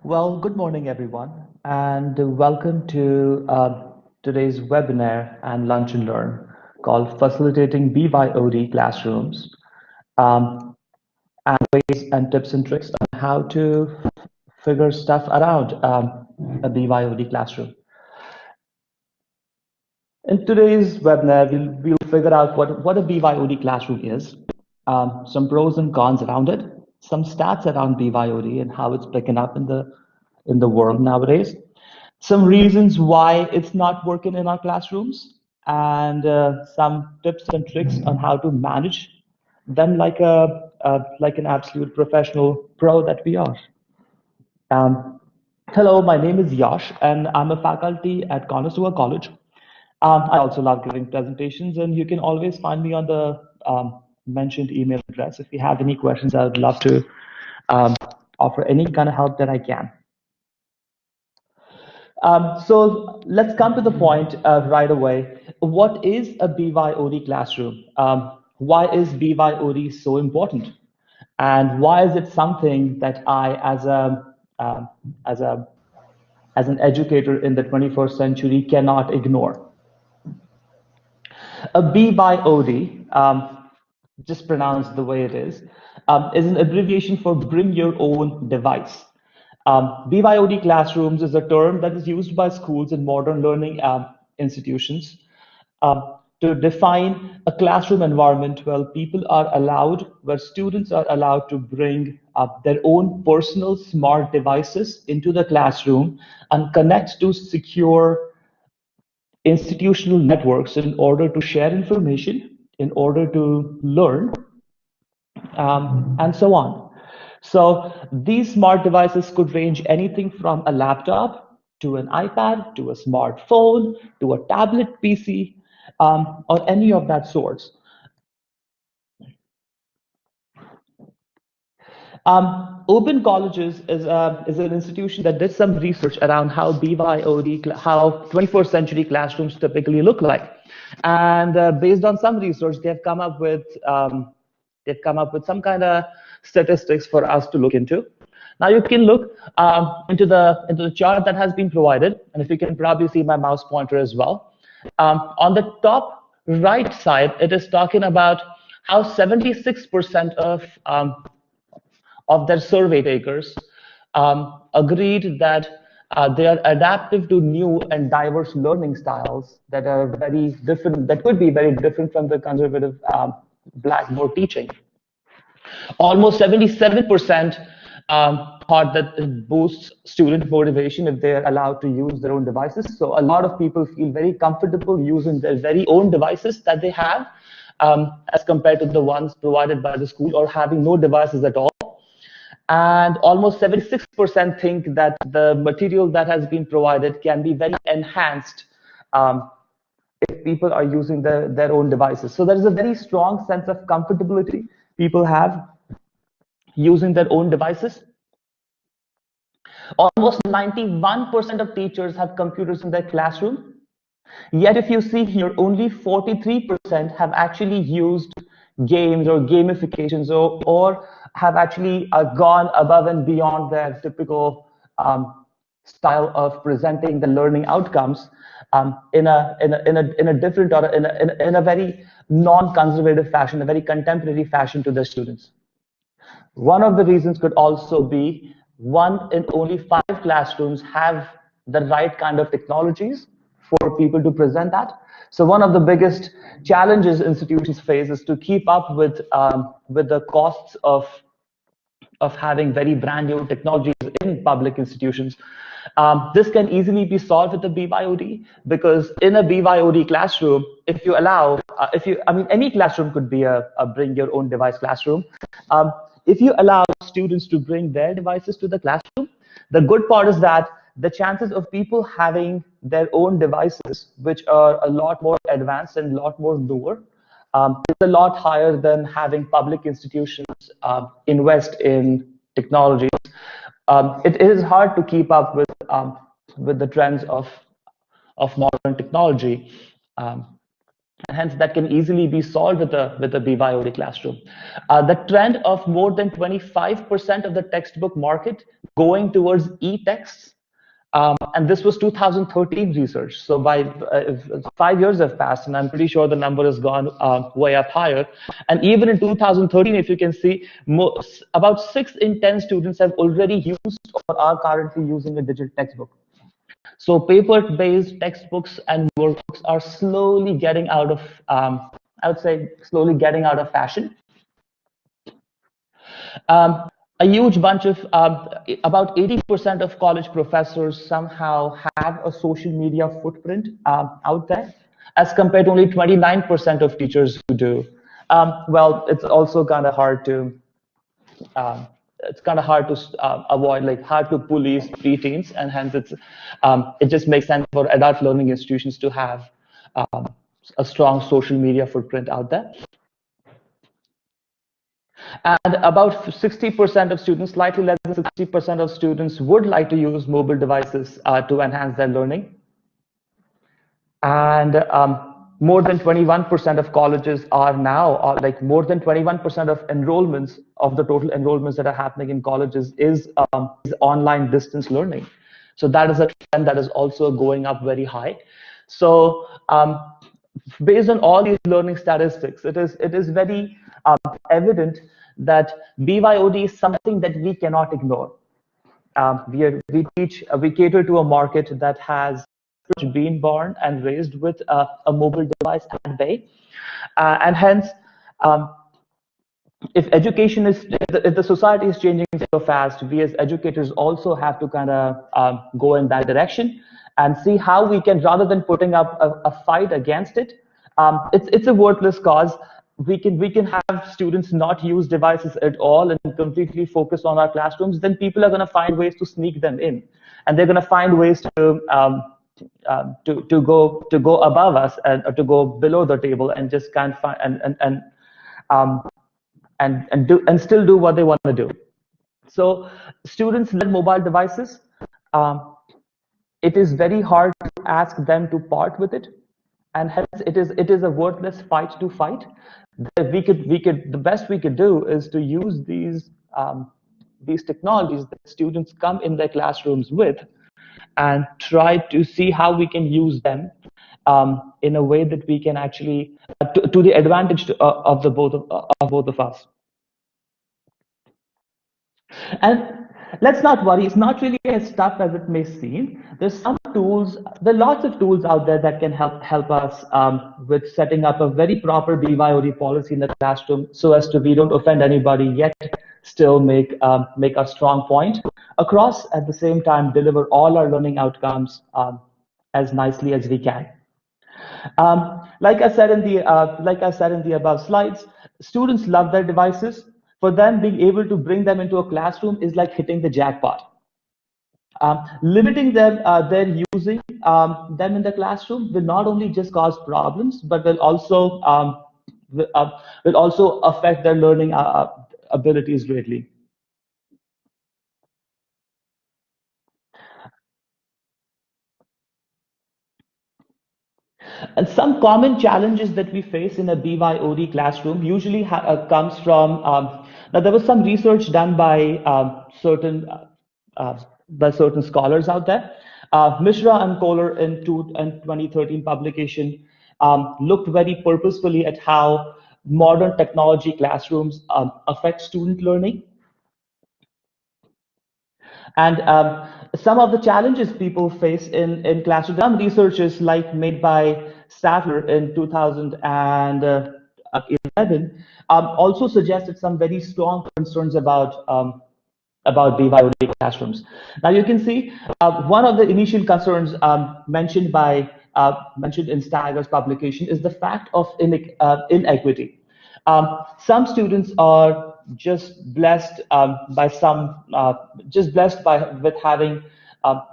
Good morning, everyone, and welcome to today's webinar and lunch and learn called Facilitating BYOD Classrooms and Ways and Tips and Tricks on how to figure stuff around a BYOD classroom. In today's webinar, we'll figure out what a BYOD classroom is, some pros and cons around it, some stats around BYOD and how it's picking up in the world nowadays, some reasons why it's not working in our classrooms, and some tips and tricks on how to manage them like an absolute professional pro that we are. Hello, my name is Yash, and I'm a faculty at Conestoga College. I also love giving presentations, and you can always find me on the mentioned email address. If you have any questions, I would love to offer any kind of help that I can. So let's come to the point right away. What is a BYOD classroom? Why is BYOD so important? And why is it something that I, as a as an educator in the 21st century, cannot ignore? A BYOD, just pronounced the way it is an abbreviation for Bring Your Own Device. BYOD classrooms is a term that is used by schools and modern learning institutions to define a classroom environment where students are allowed to bring up their own personal smart devices into the classroom and connect to secure institutional networks in order to share information, in order to learn, and so on. So these smart devices could range anything from a laptop to an iPad to a smartphone to a tablet PC or any of that sorts. Open Colleges is an institution that did some research around how BYOD, how 21st century classrooms typically look like, and based on some research, they've come up with some kind of statistics for us to look into. Now you can look into the chart that has been provided, and if you can probably see my mouse pointer as well. On the top right side, it is talking about how 76% of their survey takers agreed that they are adaptive to new and diverse learning styles that are very different, that could be very different from the conservative blackboard teaching. Almost 77% thought that it boosts student motivation if they're allowed to use their own devices. So a lot of people feel very comfortable using their very own devices that they have as compared to the ones provided by the school or having no devices at all. And almost 76% think that the material that has been provided can be very enhanced if people are using their own devices. So there is a very strong sense of comfortability people have using their own devices. Almost 91% of teachers have computers in their classroom. Yet if you see here, only 43% have actually used games or gamifications or have actually gone above and beyond their typical style of presenting the learning outcomes in a different or in a very non-conservative fashion, a very contemporary fashion to their students. One of the reasons could also be one in only 5 classrooms have the right kind of technologies for people to present that. So one of the biggest challenges institutions face is to keep up with the costs of having very brand new technologies in public institutions. This can easily be solved with the BYOD, because in a BYOD classroom, if you allow, any classroom could be a bring your own device classroom. If you allow students to bring their devices to the classroom, the good part is that the chances of people having their own devices, which are a lot more advanced and a lot more newer, is a lot higher than having public institutions invest in technologies. It is hard to keep up with the trends of modern technology. hence that can easily be solved with a BYOD classroom. The trend of more than 25% of the textbook market going towards e-texts, and this was 2013 research. So by 5 years have passed, and I'm pretty sure the number has gone way up higher. And even in 2013, if you can see, about 6 in 10 students have already used or are currently using a digital textbook. So paper-based textbooks and workbooks are slowly getting out of, I would say, slowly getting out of fashion. A huge bunch of, about 80% of college professors somehow have a social media footprint out there, as compared to only 29% of teachers who do. Well, it's also kind of hard to, avoid, like hard to police preteens, and hence it just makes sense for adult learning institutions to have a strong social media footprint out there. And about 60% of students, slightly less than 60% of students would like to use mobile devices to enhance their learning. And more than 21% of colleges are now, like more than 21% of enrollments, of the total enrollments that are happening in colleges is online distance learning. So that is a trend that is also going up very high. So based on all these learning statistics, it is very evident that BYOD is something that we cannot ignore. We cater to a market that has been born and raised with a mobile device at bay, and hence, if the society is changing so fast, we as educators also have to kind of go in that direction and see how we can, rather than putting up a fight against it, it's a worthless cause. We can have students not use devices at all and completely focus on our classrooms. Then people are going to find ways to sneak them in, and they're going to find ways to go above us and to go below the table and just can't find and still do what they want to do. So students with mobile devices, it is very hard to ask them to part with it, and hence it is a worthless fight to fight. The best we could do is to use these technologies that students come in their classrooms with, and try to see how we can use them in a way that we can actually to the advantage of both of us. And let's not worry, it's not really as tough as it may seem. There are lots of tools out there that can help us with setting up a very proper BYOD policy in the classroom, so as to we don't offend anybody, yet still make a strong point across, at the same time deliver all our learning outcomes as nicely as we can. Like I said in the above slides, students love their devices. For them, being able to bring them into a classroom is like hitting the jackpot. Limiting their using them in the classroom will not only just cause problems, but will also affect their learning abilities greatly. And some common challenges that we face in a BYOD classroom usually comes from, now there was some research done by certain scholars out there. Mishra and Kohler in 2013 publication looked very purposefully at how modern technology classrooms affect student learning. And some of the challenges people face in classroom, some researches like made by Statler in 2011 also suggested some very strong concerns about BYOD classrooms. Now you can see one of the initial concerns mentioned in Stagger's publication is the fact of inequity. Some students are just blessed with having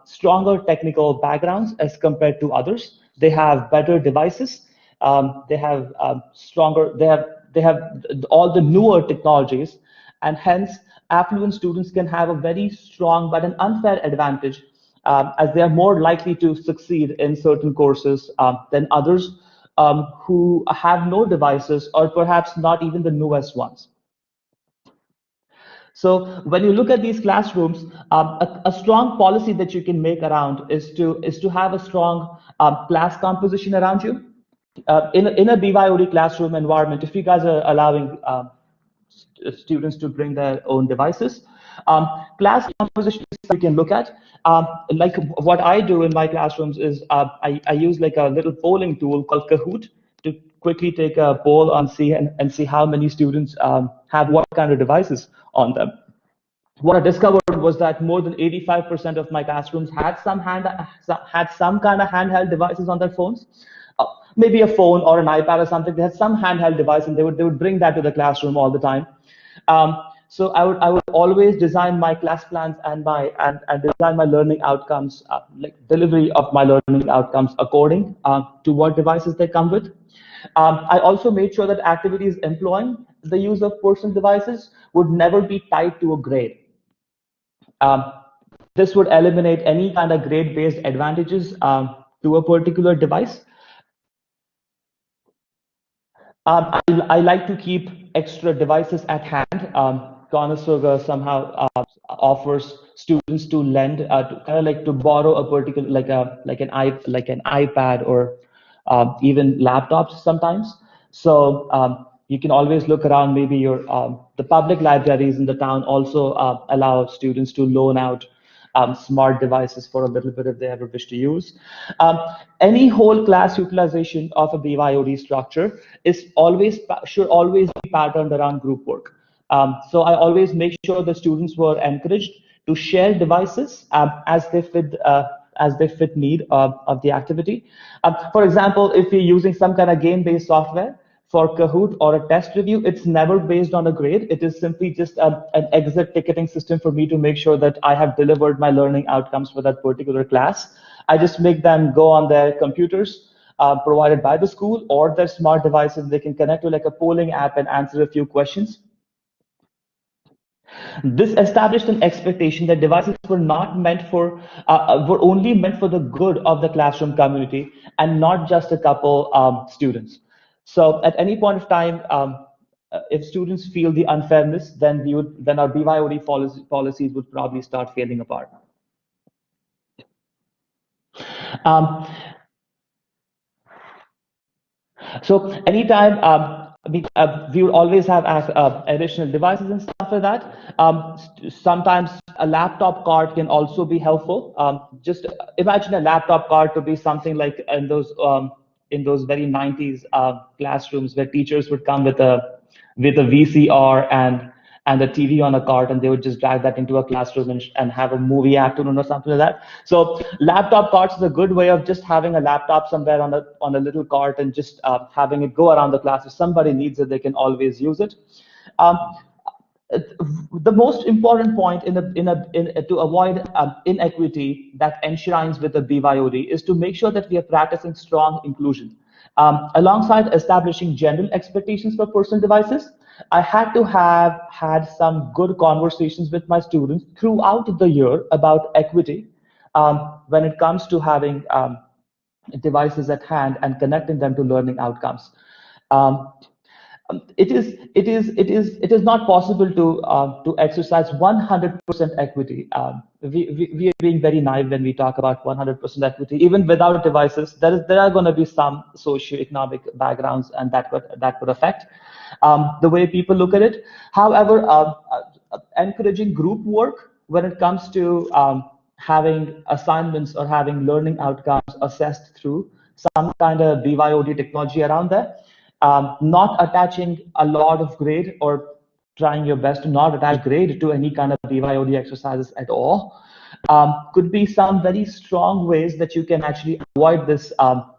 stronger technical backgrounds as compared to others. They have better devices. They have all the newer technologies, and hence affluent students can have a very strong but an unfair advantage, as they are more likely to succeed in certain courses than others who have no devices or perhaps not even the newest ones. So when you look at these classrooms, a strong policy that you can make around is to have a strong class composition around you. In a BYOD classroom environment, if you guys are allowing students to bring their own devices, class composition you can look at. Like what I do in my classrooms is I use like a little polling tool called Kahoot to quickly take a poll on and see how many students have what kind of devices on them. What I discovered was that more than 85% of my classrooms had some kind of handheld devices on their phones, maybe a phone or an iPad or something. They had some handheld device, and they would bring that to the classroom all the time. So I would always design my class plans and design my learning outcomes, like delivery of my learning outcomes according to what devices they come with. I also made sure that activities employing the use of personal devices would never be tied to a grade. Um, this would eliminate any kind of grade-based advantages to a particular device. I like to keep extra devices at hand. Conestoga somehow offers students to lend, to kind of like to borrow a particular, like an iPad or even laptops sometimes. So you can always look around. Maybe the public libraries in the town also allow students to loan out smart devices for a little bit if they ever wish to use. Any whole class utilization of a BYOD structure should always be patterned around group work. So I always make sure the students were encouraged to share devices as they fit need of the activity. For example, if you're using some kind of game-based software for Kahoot or a test review, it's never based on a grade. It is simply just an exit ticketing system for me to make sure that I have delivered my learning outcomes for that particular class. I just make them go on their computers provided by the school or their smart devices. They can connect to like a polling app and answer a few questions. This established an expectation that devices were not meant for, were only meant for the good of the classroom community and not just a couple students. So at any point of time, if students feel the unfairness, then our BYOD policies would probably start falling apart. So anytime we would always have additional devices and stuff like that. Sometimes a laptop card can also be helpful. Just imagine a laptop card to be something like in those very 90s classrooms where teachers would come with a VCR and a TV on a cart, and they would just drag that into a classroom and have a movie afternoon or something like that. So laptop carts is a good way of just having a laptop somewhere on a little cart and just having it go around the class. If somebody needs it, they can always use it. The most important point to avoid inequity that enshrines with the BYOD is to make sure that we are practicing strong inclusion. Alongside establishing general expectations for personal devices, I had to have had some good conversations with my students throughout the year about equity when it comes to having devices at hand and connecting them to learning outcomes. It is not possible to exercise 100% equity. We are being very naive when we talk about 100% equity. Even without devices, there are going to be some socioeconomic backgrounds, and that could affect the way people look at it. However, encouraging group work when it comes to having assignments or having learning outcomes assessed through some kind of BYOD technology around there. Not attaching a lot of grade or trying your best to not attach grade to any kind of BYOD exercises at all could be some very strong ways that you can actually avoid this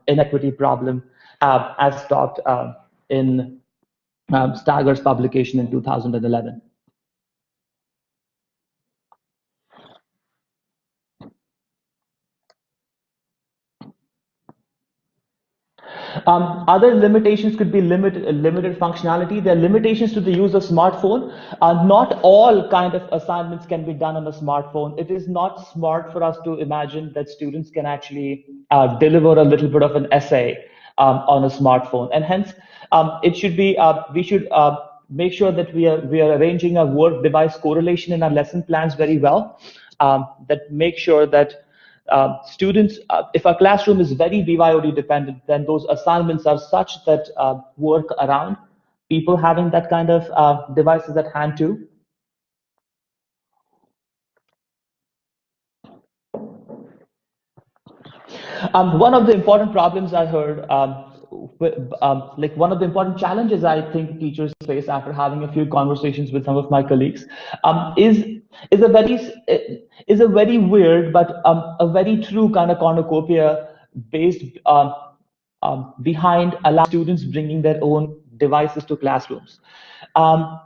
inequity problem as talked in Stagger's publication in 2011. Other limitations could be limited functionality. There are limitations to the use of smartphone. Not all kind of assignments can be done on a smartphone. It is not smart for us to imagine that students can actually deliver a little bit of an essay on a smartphone, and hence it should be we should make sure that we are arranging a work device correlation in our lesson plans very well. That make sure that students, if our classroom is very BYOD dependent, then those assignments are such that work around people having that kind of devices at hand too. One of the important problems I heard, like one of the important challenges I think teachers face after having a few conversations with some of my colleagues, is a very is a very weird but a very true kind of cornucopia based behind allowing students bringing their own devices to classrooms. Um,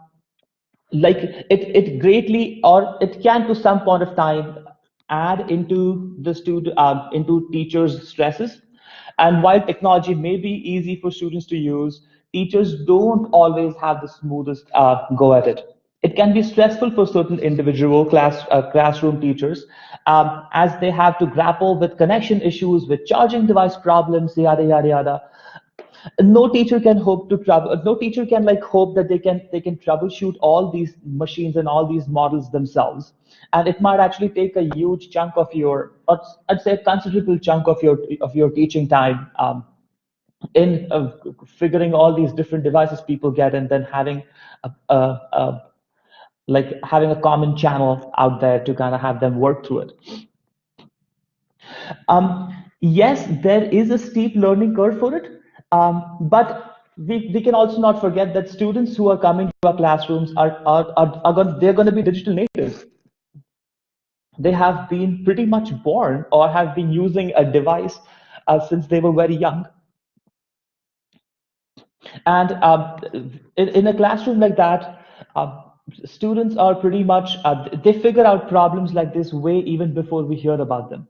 like it greatly, or it can to some point of time add into the student into teachers stresses. And while technology may be easy for students to use, teachers don't always have the smoothest go at it. It can be stressful for certain individual classroom teachers, as they have to grapple with connection issues, with charging device problems, yada yada yada. No teacher can hope to trouble no teacher can like hope that they can troubleshoot all these machines and all these models themselves, and it might actually take a huge chunk of your, or I'd say a considerable chunk of your teaching time, in figuring all these different devices people get, and then having a like having a common channel out there to kind of have them work through it. Yes, there is a steep learning curve for it, but we can also not forget that students who are coming to our classrooms they're going to be digital natives. They have been pretty much born or have been using a device since they were very young. And in a classroom like that, students are pretty much, they figure out problems like this way even before we hear about them.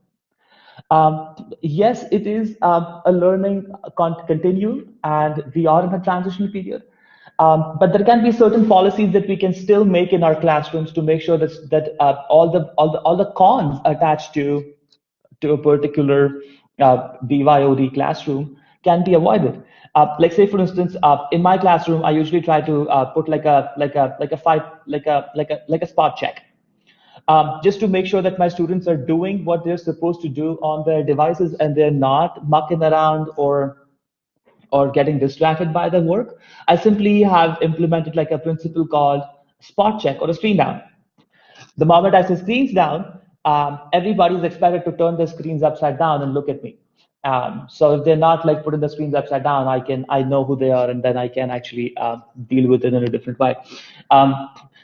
Yes, it is a learning continuum, and we are in a transitional period. But there can be certain policies that we can still make in our classrooms to make sure that all the cons attached to a particular BYOD classroom can be avoided. Like say for instance, in my classroom, I usually try to put like a spot check, just to make sure that my students are doing what they're supposed to do on their devices and they're not mucking around or getting distracted by the work. I simply have implemented like a principle called spot check or a screen down. The moment I say screens down, everybody's expected to turn their screens upside down and look at me. So if they're not like putting the screens upside down, I know who they are, and then I can actually deal with it in a different way.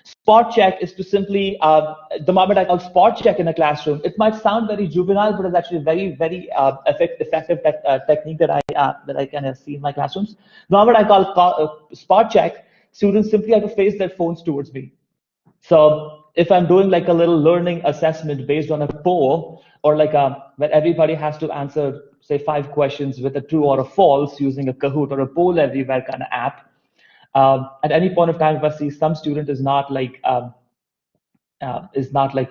Spot check is to simply, the moment I call spot check in a classroom, it might sound very juvenile, but it's actually a very effective technique that I kind of see in my classrooms. The moment I call spot check, students simply have to face their phones towards me. So if I'm doing like a little learning assessment based on a poll, or like where everybody has to answer, say, 5 questions with a true or a false using a Kahoot or a poll everywhere kind of app, at any point of time, if I see some student is not like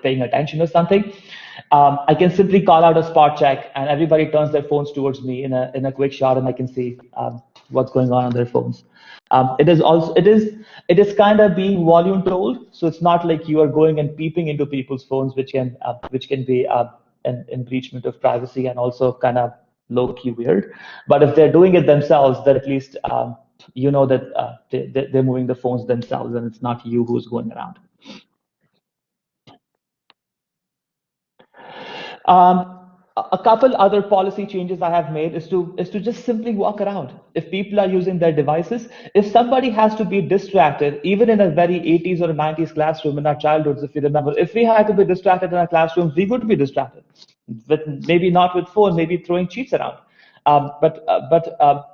paying attention or something, I can simply call out a spot check, and everybody turns their phones towards me in a quick shot, and I can see what's going on their phones. It is kind of being volume told, so it's not like you are going and peeping into people's phones, which can be an infringement of privacy and also kind of low-key weird. But if they're doing it themselves, then at least you know that they're moving the phones themselves, and it's not you who's going around. A couple other policy changes I have made is to just simply walk around. If people are using their devices, if somebody has to be distracted, even in a very 80s or 90s classroom in our childhoods, if you remember, if we had to be distracted in our classrooms, we would be distracted. With maybe not with phone, maybe throwing cheats around. But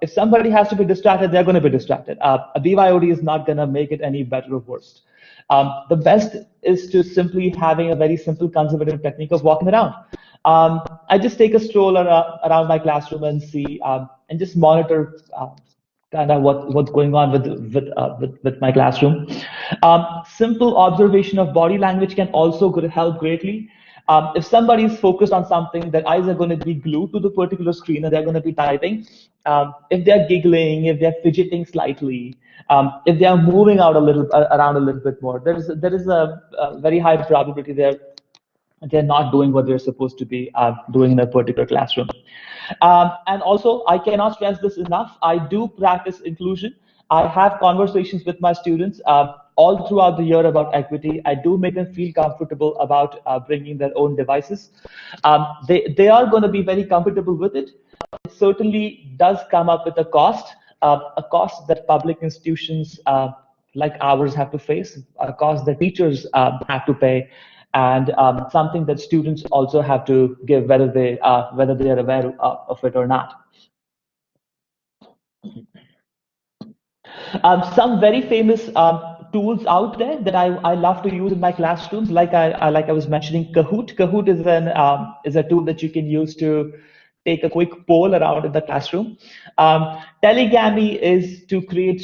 if somebody has to be distracted, they're going to be distracted. A BYOD is not going to make it any better or worse. The best is to simply having a very simple conservative technique of walking around. I just take a stroll around my classroom and see and just monitor kind of what's going on with my classroom. Simple observation of body language can also help greatly. If somebody is focused on something, their eyes are going to be glued to the particular screen and they're going to be typing. If they're giggling, if they're fidgeting slightly, if they are moving out around a little bit more, there is a very high probability they're not doing what they're supposed to be doing in a particular classroom. And also, I cannot stress this enough. I do practice inclusion. I have conversations with my students all throughout the year about equity. I do make them feel comfortable about bringing their own devices. They are going to be very comfortable with it. It certainly does come up with a cost that public institutions like ours have to face, a cost that teachers have to pay, and something that students also have to give, whether they are aware of it or not. Some very famous tools out there that I love to use in my classrooms, like I was mentioning, Kahoot. Kahoot is a tool that you can use to take a quick poll around in the classroom. Telegami is to create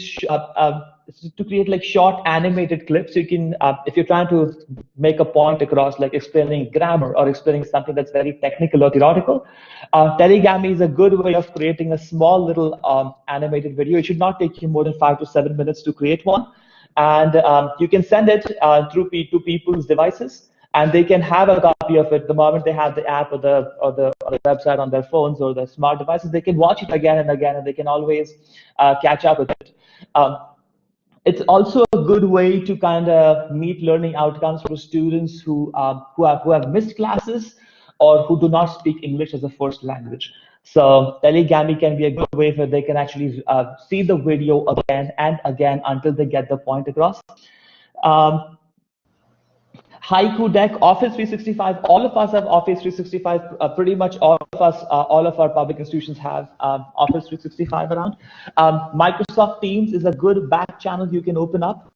like short animated clips. You can, if you're trying to make a point across, like explaining grammar or explaining something that's very technical or theoretical, Telegami is a good way of creating a small little animated video. It should not take you more than 5 to 7 minutes to create one. And you can send it to people's devices, and they can have a copy of it the moment they have the app or the website on their phones or their smart devices. They can watch it again and again, and they can always catch up with it. It's also a good way to kind of meet learning outcomes for students who have missed classes or who do not speak English as a first language. So Telegami can be a good way where they can actually see the video again and again until they get the point across. Haiku Deck, Office 365, all of us have Office 365, pretty much all of our public institutions have Office 365 around. Microsoft Teams is a good back channel you can open up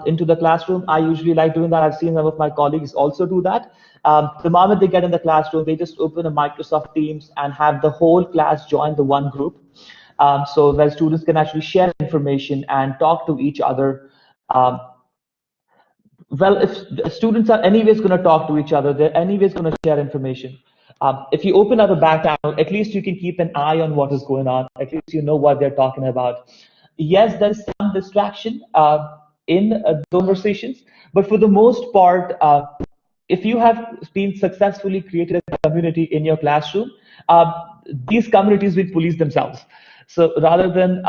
into the classroom. I usually like doing that. I've seen some of my colleagues also do that. The moment they get in the classroom, they just open a Microsoft Teams and have the whole class join the one group. So where students can actually share information and talk to each other. Well, if the students are anyways going to talk to each other, they're anyways going to share information. If you open up a back channel, at least you can keep an eye on what is going on. At least you know what they're talking about. Yes, there's some distraction in conversations, but for the most part, if you have been successfully created a community in your classroom, these communities will police themselves. So rather than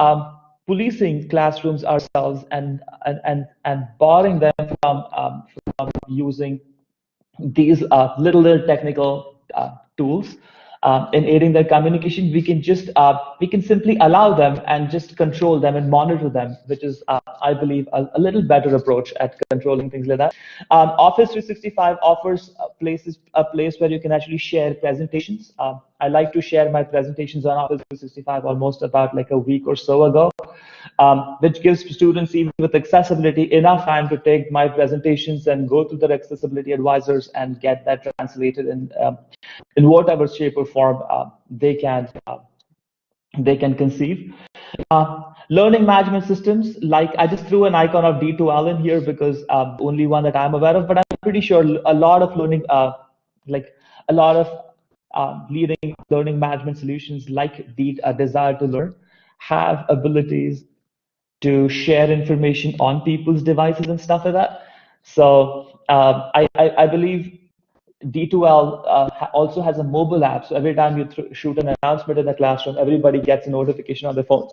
policing classrooms ourselves and barring them from using these little technical tools in aiding their communication, we can simply allow them and just control them and monitor them, which is I believe a little better approach at controlling things like that. Office 365 offers a place where you can actually share presentations. I like to share my presentations on Office 365 almost about like a week or so ago, which gives students, even with accessibility, enough time to take my presentations and go to their accessibility advisors and get that translated in whatever shape or form they can conceive. Learning management systems, like I just threw an icon of D2L in here because only one that I'm aware of, but I'm pretty sure a lot of leading learning management solutions like Desire to Learn have abilities to share information on people's devices and stuff like that. So I believe D2L also has a mobile app. So every time you shoot an announcement in the classroom, everybody gets a notification on their phone.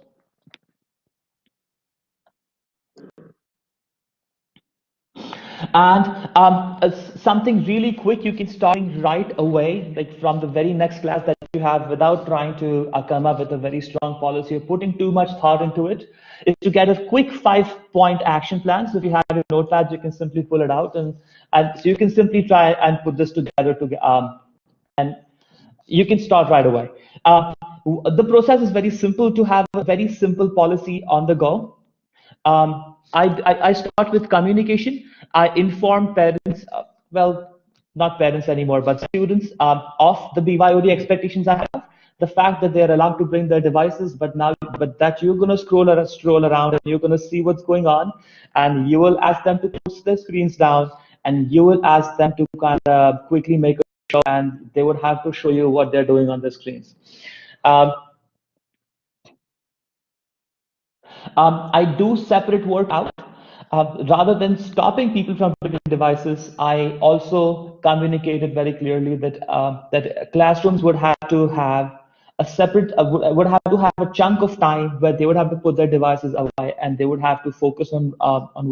And something really quick you can start right away, like from the very next class that you have, without trying to come up with a very strong policy or putting too much thought into it, is to get a quick 5-point action plan. So if you have your notepad, you can simply pull it out, and so you can simply try and put this together and you can start right away. The process is very simple to have a very simple policy on the go. I start with communication. I inform parents, well, not parents anymore, but students of the BYOD expectations I have. The fact that they're allowed to bring their devices, but that you're going to stroll around and you're going to see what's going on, and you will ask them to put their screens down, and you will ask them to kind of quickly make a show, and they would have to show you what they're doing on the screens. Um, I do separate work out. Rather than stopping people from putting devices, I also communicated very clearly that classrooms would have to have a separate would have to have a chunk of time where they would have to put their devices away and they would have to focus on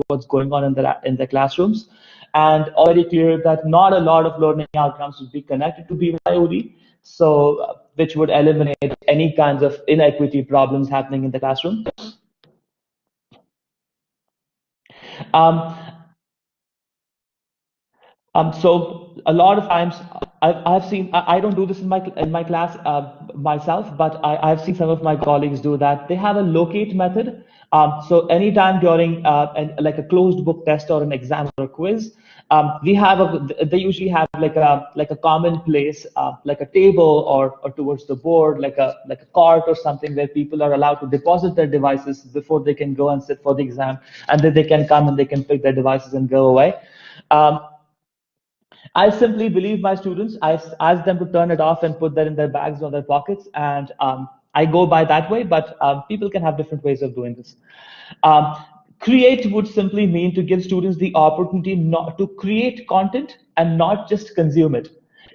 what's going on in the classrooms. And already clear that not a lot of learning outcomes would be connected to BYOD, so which would eliminate any kinds of inequity problems happening in the classroom. Um, so a lot of times I've seen I don't do this in my class myself, but I've seen some of my colleagues do that. They have a locate method. So anytime during like a closed book test or an exam or a quiz, they usually have like a common place, like a table or towards the board, like a cart or something where people are allowed to deposit their devices before they can go and sit for the exam, and then they can come and they can pick their devices and go away. Um, I simply believe my students. I ask them to turn it off and put that in their bags or their pockets, and I go by that way. But people can have different ways of doing this. Um, Create would simply mean to give students the opportunity not to create content and not just consume it.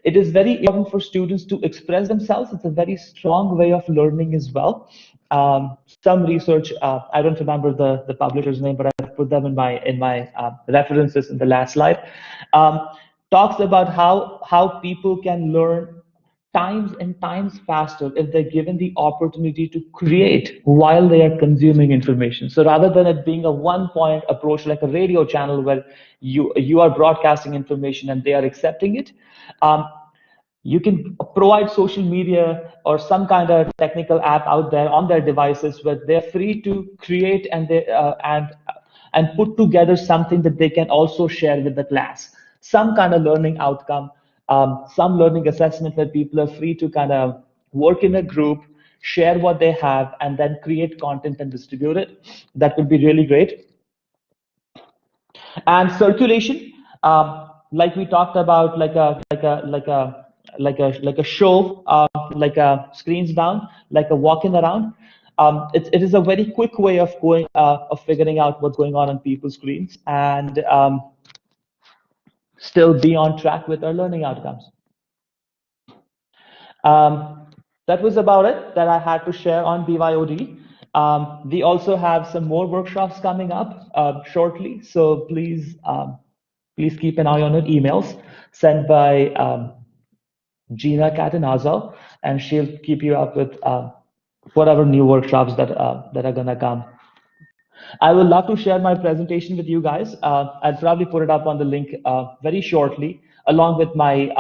It is very important for students to express themselves. It's a very strong way of learning as well. Some research, I don't remember the publisher's name, but I put them in my references in the last slide. Um, Talks about how people can learn times and times faster if they're given the opportunity to create while they are consuming information. So rather than it being a one-point approach like a radio channel where you are broadcasting information and they are accepting it, um, you can provide social media or some kind of technical app out there on their devices where they're free to create and put together something that they can also share with the class, some kind of learning outcome, some learning assessment where people are free to kind of work in a group, share what they have, and then create content and distribute it. That would be really great. And circulation, like we talked about, like a show, like a screens down, like a walking around. It is a very quick way of going of figuring out what's going on people's screens and still be on track with our learning outcomes. Um, that was about it that I had to share on BYOD. We also have some more workshops coming up shortly, so please keep an eye on your emails sent by Gina Catanazzo, and she'll keep you up with whatever new workshops that are gonna come. I would love to share my presentation with you guys. I'll probably put it up on the link very shortly, along with my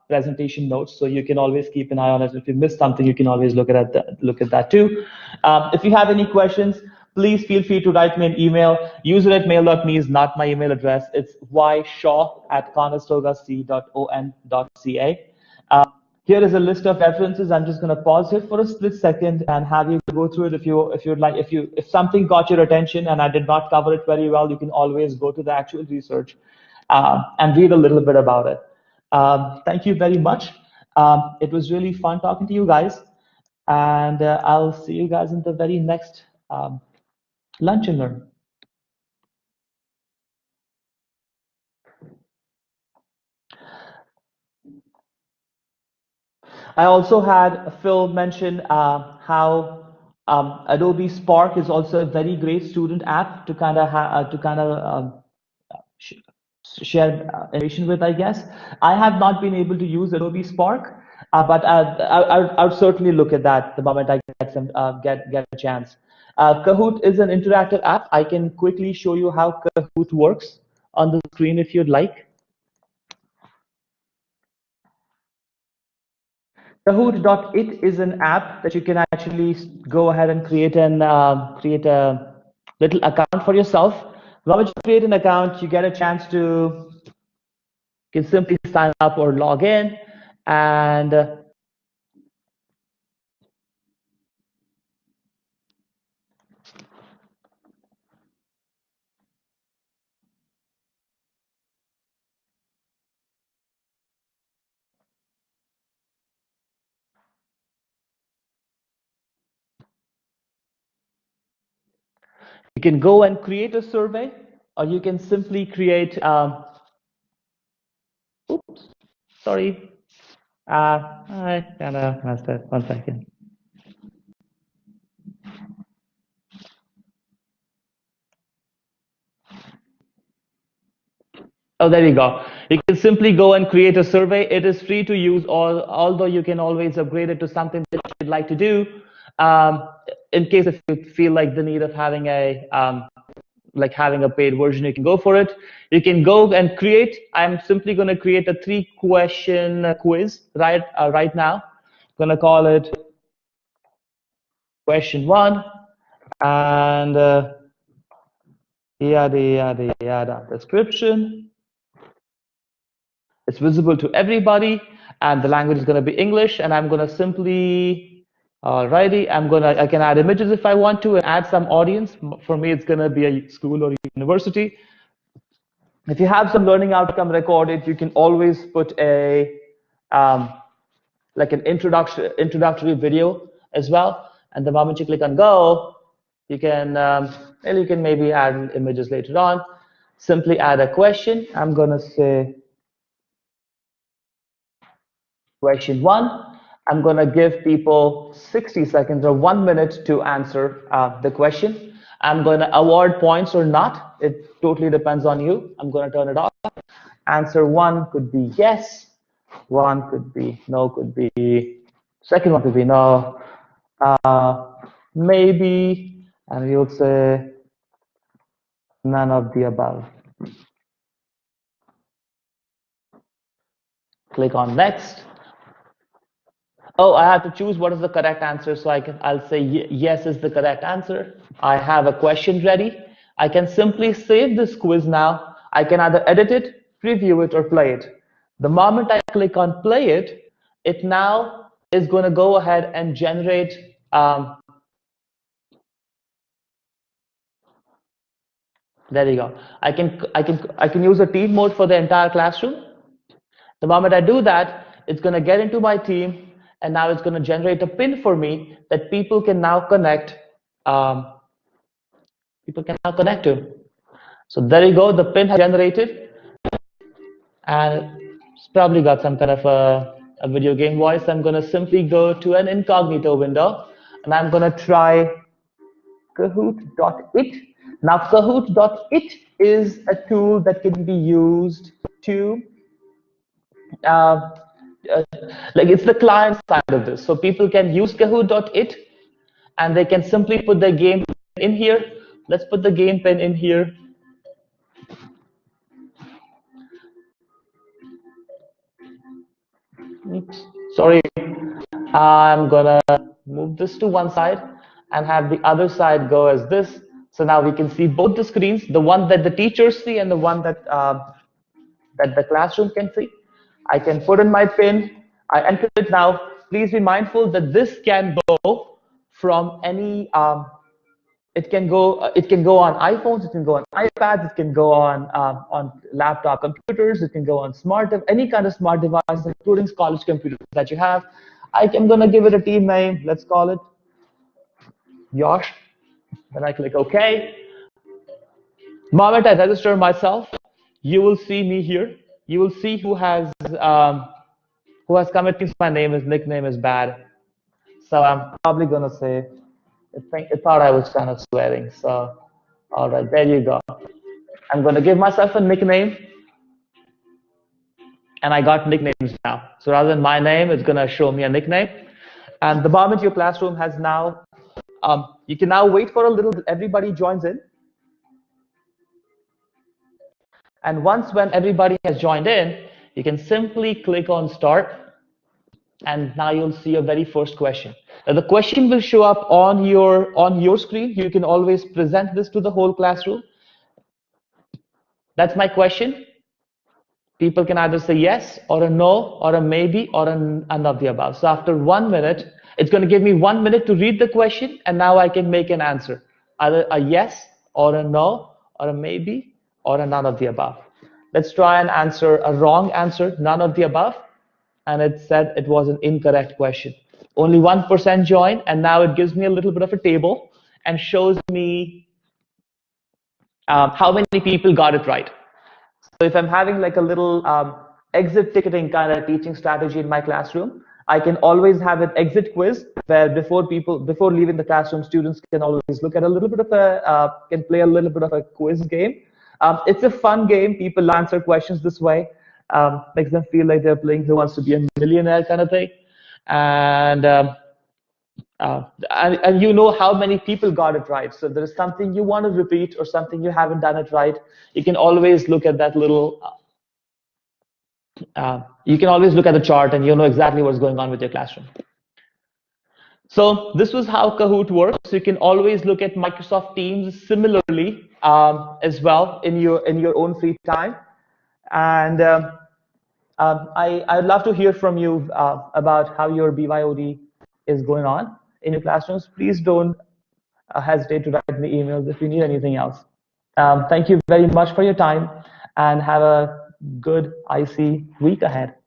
presentation notes, so you can always keep an eye on it. If you missed something, you can always look at that too. If you have any questions, please feel free to write me an email. User@mail.me is not my email address. It's yshaw@conestogac.on.ca. Here is a list of references. I'm just going to pause here for a split second and have you go through it if you'd like. If something got your attention and I did not cover it very well, you can always go to the actual research and read a little bit about it. Thank you very much. It was really fun talking to you guys, and I'll see you guys in the very next lunch and learn. I also had Phil mention how Adobe Spark is also a very great student app to kind of sh share information with, I guess. I have not been able to use Adobe Spark, but I'll certainly look at that the moment I get a chance. Kahoot is an interactive app. I can quickly show you how Kahoot works on the screen if you'd like. Kahoot.it is an app that you can actually go ahead and create a little account for yourself. Once you create an account, you get a chance to can simply sign up or log in, and You can go and create a survey, or you can simply create, oops, sorry, I kind of messed it, 1 second. Oh, there you go. You can simply go and create a survey. It is free to use, although you can always upgrade it to something that you'd like to do. In case if you feel like the need of having a paid version, you can go for it. You can go and create. I'm simply going to create a 3-question quiz right now. I'm going to call it question 1, and yada yada yada description. It's visible to everybody, and the language is going to be English. And I'm going to simply, alrighty, I can add images if I want to, and add some audience. For me, it's going to be a school or university. If you have some learning outcome recorded, you can always put a like an introductory video as well. And the moment you click on go, you can maybe add images later on. Simply add a question. I'm going to say question 1. I'm going to give people 60 seconds or 1 minute to answer the question. I'm going to award points or not. It totally depends on you. I'm going to turn it off. Answer 1 could be yes. 1 could be no, could be. Second one could be no. Maybe, and you'll say none of the above. Click on next. Oh, I have to choose what is the correct answer, so I'll say yes is the correct answer. I have a question ready. I can simply save this quiz now. I can either edit it, preview it, or play it. The moment I click on play it, it now is going to go ahead and generate there you go. I can use a team mode for the entire classroom. The moment I do that, it's going to get into my team, and now it's going to generate a pin for me that people can now connect. To. So there you go. The pin has generated, and it's probably got some kind of a video game voice. I'm going to simply go to an incognito window, and I'm going to try Kahoot.it. Now, Kahoot.it is a tool that can be used to like it's the client side of this. So people can use Kahoot.it, and they can simply put their game in here. Let's put the game pin in here. Oops, sorry. I'm gonna move this to one side and have the other side go as this. So now we can see both the screens, the one that the teachers see and the one that that the classroom can see. I can put in my pin. I enter it now. Please be mindful that this can go from any. It can go on iPhones. It can go on iPads. It can go on laptop computers. It can go on any kind of smart device, including college computers that you have. I'm gonna give it a team name. Let's call it Yash. Then I click OK. The moment I register myself, you will see me here. You will see who has committed. My nickname is bad, so I'm probably gonna say. It thought I was kind of swearing. So, all right, there you go. I'm gonna give myself a nickname, and I got nicknames now. So rather than my name, it's gonna show me a nickname. And the moment your classroom has now, you can now wait for a little. Everybody joins in. And when everybody has joined in, you can simply click on start, and now you'll see your very first question. Now the question will show up on your screen. You can always present this to the whole classroom. That's my question. People can either say yes or a no or a maybe or none of the above. So after 1 minute, it's going to give me 1 minute to read the question, and now I can make an answer, either a yes or a no or a maybe or a none of the above. Let's try and answer a wrong answer, none of the above, and it said it was an incorrect question. Only 1% joined, and now it gives me a little bit of a table and shows me how many people got it right. So if I'm having like a little exit ticketing kind of teaching strategy in my classroom, I can always have an exit quiz where before leaving the classroom, students can always look at a little bit of can play a little bit of a quiz game. It's a fun game. People answer questions this way. Makes them feel like they're playing Who Wants to Be a Millionaire kind of thing. And and you know how many people got it right. So there is something you want to repeat or something you haven't done it right. You can always look at that little. You can always look at the chart and you know exactly what's going on with your classroom. So this was how Kahoot works. So you can always look at Microsoft Teams similarly as well in your own free time. And I'd love to hear from you about how your BYOD is going on in your classrooms. Please don't hesitate to write me emails if you need anything else. Thank you very much for your time and have a good, icy week ahead.